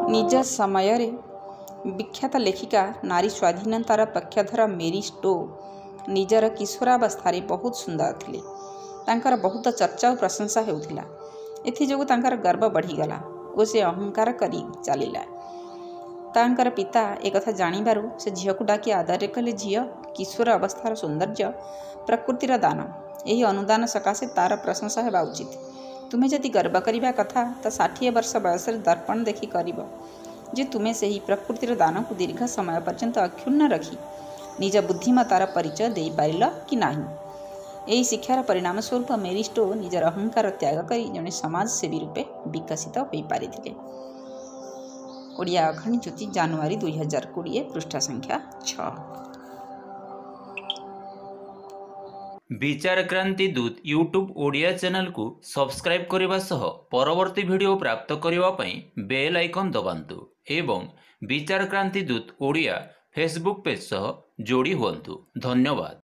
निज समय विख्यात लेखिका नारी स्वाधीनतार पक्षधर मेरी स्टो निजर किशोरावस्था बहुत सुंदर थिले। तांकर बहुत चर्चा और प्रशंसा होउथिला। एथिजोगु तांकर गर्व बढ़ीगला और से अहंकार करी चलिला। तांकर पिता एक कथा जानिबारु से झील को डाकी आदर कले झील किशोर अवस्थार सौंदर्य प्रकृतिर दान। यही अनुदान सकाशे तार प्रशंसा हेबा उचित। तुम्हें जदि गर्व करिबा कथा तो 60 वर्ष बयस दर्पण देखि करिब जे तुम्हें सही प्रकृतिर दान को दीर्घ समय पर्यंत अक्षुण्ण रखी निज बुद्धिमतार परिचय दे पारिल कि नाही। यही शिक्षार परिणाम स्वरूप मेरी स्टो निजर अहंकार त्याग करी जने समाजसेवी रूपे विकसित हो पारिथिले। ओडिया अखाणी ज्योति जनवरी 2020 पृष्ठ संख्या 6। विचार क्रांति दूत यूट्यूब ओडिया चैनल को सब्सक्राइब करने सह परवर्ती वीडियो प्राप्त करने बेल आइकन दबांतु एवं विचार क्रांति दूत ओडिया फेसबुक पेज सह जोड़ी हुअन्तु। धन्यवाद।